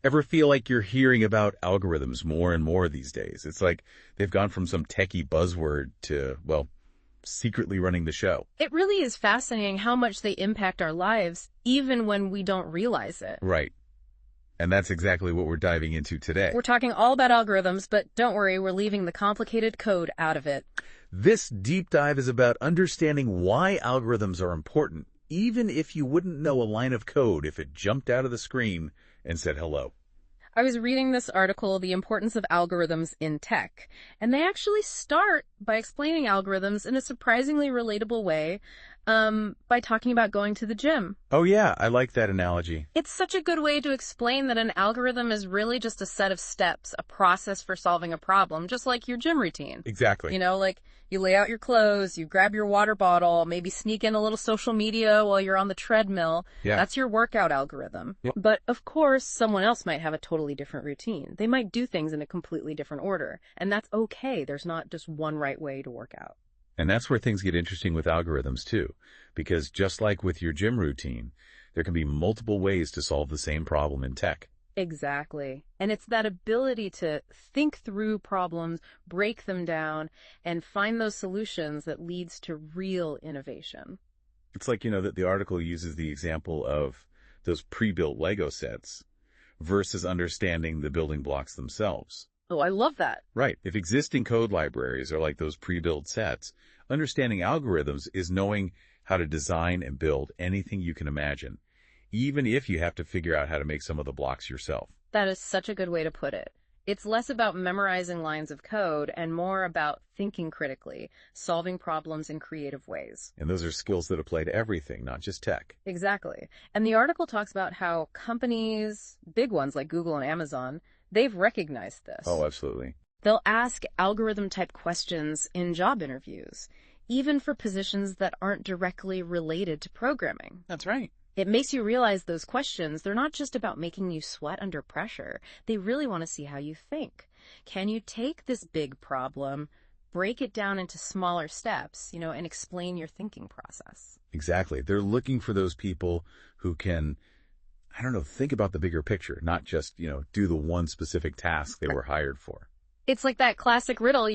Ever feel like you're hearing about algorithms more and more these days? It's like they've gone from some techie buzzword to, well, secretly running the show. It really is fascinating how much they impact our lives, even when we don't realize it. Right. And that's exactly what we're diving into today. We're talking all about algorithms, but don't worry, we're leaving the complicated code out of it. This deep dive is about understanding why algorithms are important, even if you wouldn't know a line of code if it jumped out of the screen and said hello. I was reading this article, The Importance of Algorithms in Tech, and they actually start by explaining algorithms in a surprisingly relatable way, by talking about going to the gym. Oh yeah, I like that analogy. It's such a good way to explain that an algorithm is really just a set of steps, a process for solving a problem, just like your gym routine. Exactly. You know, like you lay out your clothes, you grab your water bottle, maybe sneak in a little social media while you're on the treadmill. Yeah. That's your workout algorithm. Yep. But of course, someone else might have a totally different routine. They might do things in a completely different order. And that's okay. There's not just one right way to work out. And that's where things get interesting with algorithms too, because just like with your gym routine, there can be multiple ways to solve the same problem in tech. Exactly. And it's that ability to think through problems, break them down, and find those solutions that leads to real innovation. It's like, that the article uses the example of those pre-built Lego sets versus understanding the building blocks themselves. Oh, I love that. Right. If existing code libraries are like those pre-built sets, understanding algorithms is knowing how to design and build anything you can imagine, even if you have to figure out how to make some of the blocks yourself. That is such a good way to put it. It's less about memorizing lines of code and more about thinking critically, solving problems in creative ways. And those are skills that apply to everything, not just tech. Exactly. And the article talks about how companies, big ones like Google and Amazon, they've recognized this. Oh, absolutely. They'll ask algorithm-type questions in job interviews, even for positions that aren't directly related to programming. That's right. It makes you realize those questions, they're not just about making you sweat under pressure. They really want to see how you think. Can you take this big problem, break it down into smaller steps, and explain your thinking process? Exactly. They're looking for those people who can, think about the bigger picture, not just, do the one specific task they were hired for. It's like that classic riddle,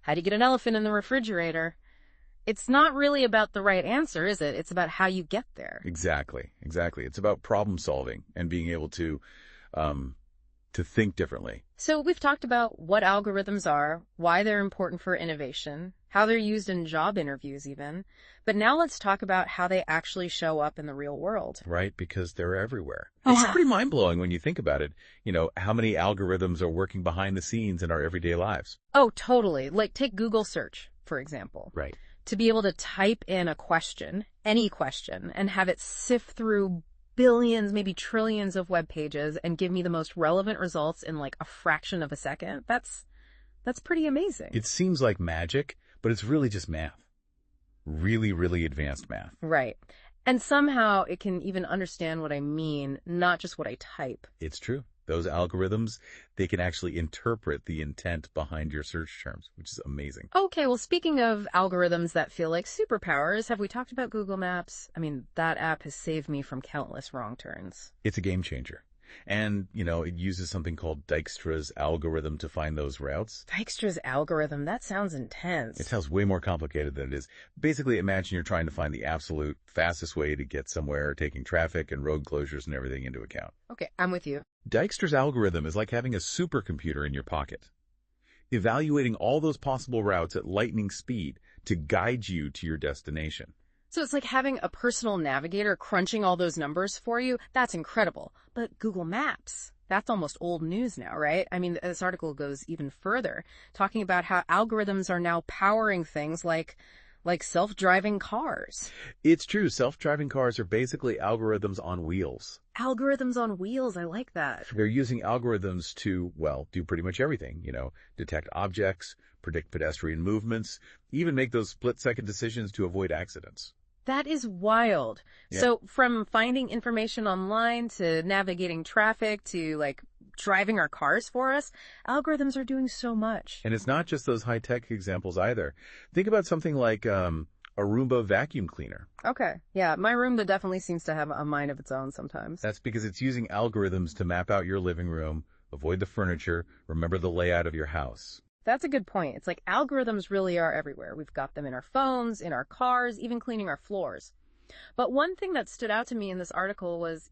how do you get an elephant in the refrigerator? It's not really about the right answer, is it? It's about how you get there. Exactly. It's about problem solving and being able to think differently. So we've talked about what algorithms are, why they're important for innovation, how they're used in job interviews even. But now let's talk about how they actually show up in the real world. Right, because they're everywhere. It's pretty mind-blowing when you think about it. How many algorithms are working behind the scenes in our everyday lives. Oh, totally. Like take Google search, for example. Right. To be able to type in a question, any question, and have it sift through billions, maybe trillions of web pages and give me the most relevant results in like a fraction of a second, that's pretty amazing. It seems like magic, but it's really just math. Really, really advanced math. Right. And somehow it can even understand what I mean, not just what I type. It's true. Those algorithms, they can actually interpret the intent behind your search terms, which is amazing. Okay, well, speaking of algorithms that feel like superpowers, have we talked about Google Maps? I mean, that app has saved me from countless wrong turns. It's a game changer. And, it uses something called Dijkstra's algorithm to find those routes. Dijkstra's algorithm? That sounds intense. It sounds way more complicated than it is. Basically, imagine you're trying to find the absolute fastest way to get somewhere, taking traffic and road closures and everything into account. Okay, I'm with you. Dijkstra's algorithm is like having a supercomputer in your pocket, evaluating all those possible routes at lightning speed to guide you to your destination. So it's like having a personal navigator crunching all those numbers for you. That's incredible. But Google Maps, that's almost old news now, right? I mean, this article goes even further, talking about how algorithms are now powering things like self-driving cars. It's true. Self-driving cars are basically algorithms on wheels. Algorithms on wheels. I like that. They're using algorithms to, do pretty much everything, detect objects, predict pedestrian movements, even make those split-second decisions to avoid accidents. That is wild. Yeah. So from finding information online to navigating traffic to driving our cars for us, algorithms are doing so much. And it's not just those high-tech examples either. Think about something like a Roomba vacuum cleaner. Okay. Yeah, my room that definitely seems to have a mind of its own sometimes. That's because it's using algorithms to map out your living room, avoid the furniture, remember the layout of your house. That's a good point. It's like algorithms really are everywhere. We've got them in our phones, in our cars, even cleaning our floors. But one thing that stood out to me in this article was,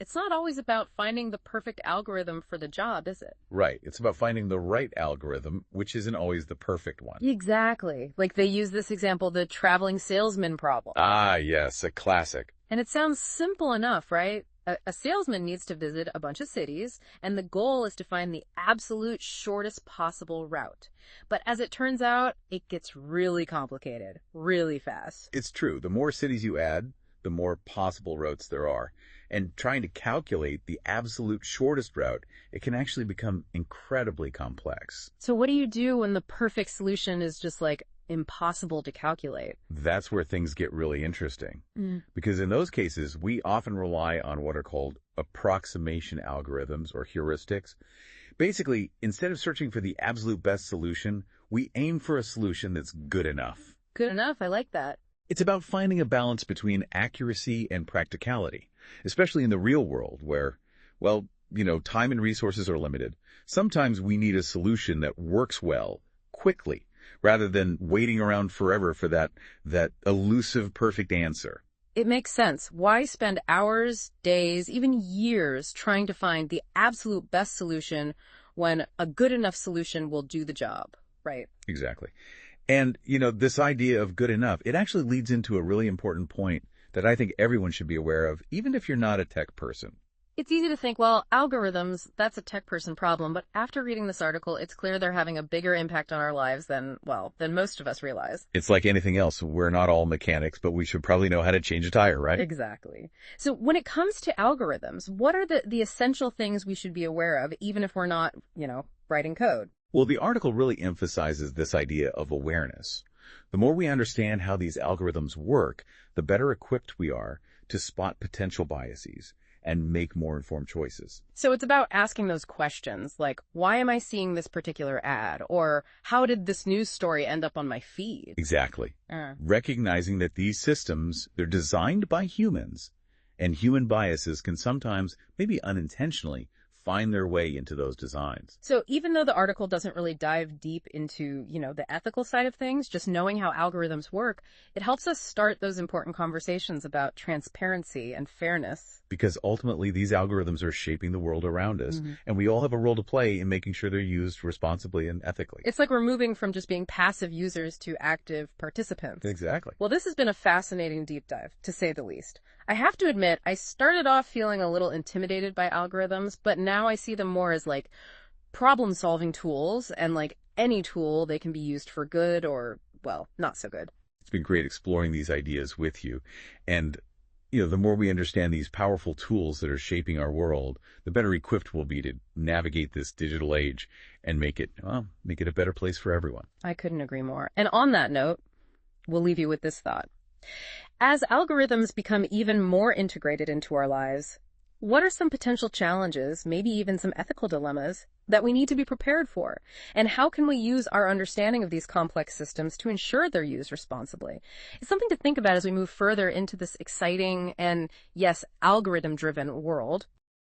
it's not always about finding the perfect algorithm for the job, is it? Right. It's about finding the right algorithm, which isn't always the perfect one. Exactly. Like they use this example, the traveling salesman problem. Ah, yes, a classic. And it sounds simple enough, right? A salesman needs to visit a bunch of cities, and the goal is to find the absolute shortest possible route. But as it turns out, it gets really complicated, really fast. It's true. The more cities you add, the more possible routes there are. And trying to calculate the absolute shortest route, it can actually become incredibly complex. So what do you do when the perfect solution is just like impossible to calculate? That's where things get really interesting. Because in those cases, we often rely on what are called approximation algorithms or heuristics. Basically, instead of searching for the absolute best solution, we aim for a solution that's good enough. Good enough. I like that. It's about finding a balance between accuracy and practicality, especially in the real world where, time and resources are limited. Sometimes we need a solution that works well, quickly, rather than waiting around forever for that elusive perfect answer. It makes sense. Why spend hours, days, even years trying to find the absolute best solution when a good enough solution will do the job, right? Exactly. And, this idea of good enough, it actually leads into a really important point that I think everyone should be aware of, even if you're not a tech person. It's easy to think, well, algorithms, that's a tech person problem, but after reading this article, it's clear they're having a bigger impact on our lives than most of us realize. It's like anything else. We're not all mechanics, but we should probably know how to change a tire, right? Exactly. So when it comes to algorithms, what are the essential things we should be aware of, even if we're not, writing code? Well, the article really emphasizes this idea of awareness. The more we understand how these algorithms work, the better equipped we are to spot potential biases and make more informed choices. So it's about asking those questions like, why am I seeing this particular ad? Or how did this news story end up on my feed? Exactly. Recognizing that these systems, they're designed by humans, and human biases can sometimes, maybe unintentionally, find their way into those designs. So even though the article doesn't really dive deep into, the ethical side of things, just knowing how algorithms work, it helps us start those important conversations about transparency and fairness. Because ultimately, these algorithms are shaping the world around us, and we all have a role to play in making sure they're used responsibly and ethically. It's like we're moving from just being passive users to active participants. Exactly. Well, this has been a fascinating deep dive, to say the least. I have to admit, I started off feeling a little intimidated by algorithms, but now I see them more as like problem-solving tools, and like any tool, they can be used for good or, not so good. It's been great exploring these ideas with you. And, the more we understand these powerful tools that are shaping our world, the better equipped we'll be to navigate this digital age and make it a better place for everyone. I couldn't agree more. And on that note, we'll leave you with this thought. As algorithms become even more integrated into our lives, what are some potential challenges, maybe even some ethical dilemmas, that we need to be prepared for? And how can we use our understanding of these complex systems to ensure they're used responsibly? It's something to think about as we move further into this exciting and, yes, algorithm-driven world.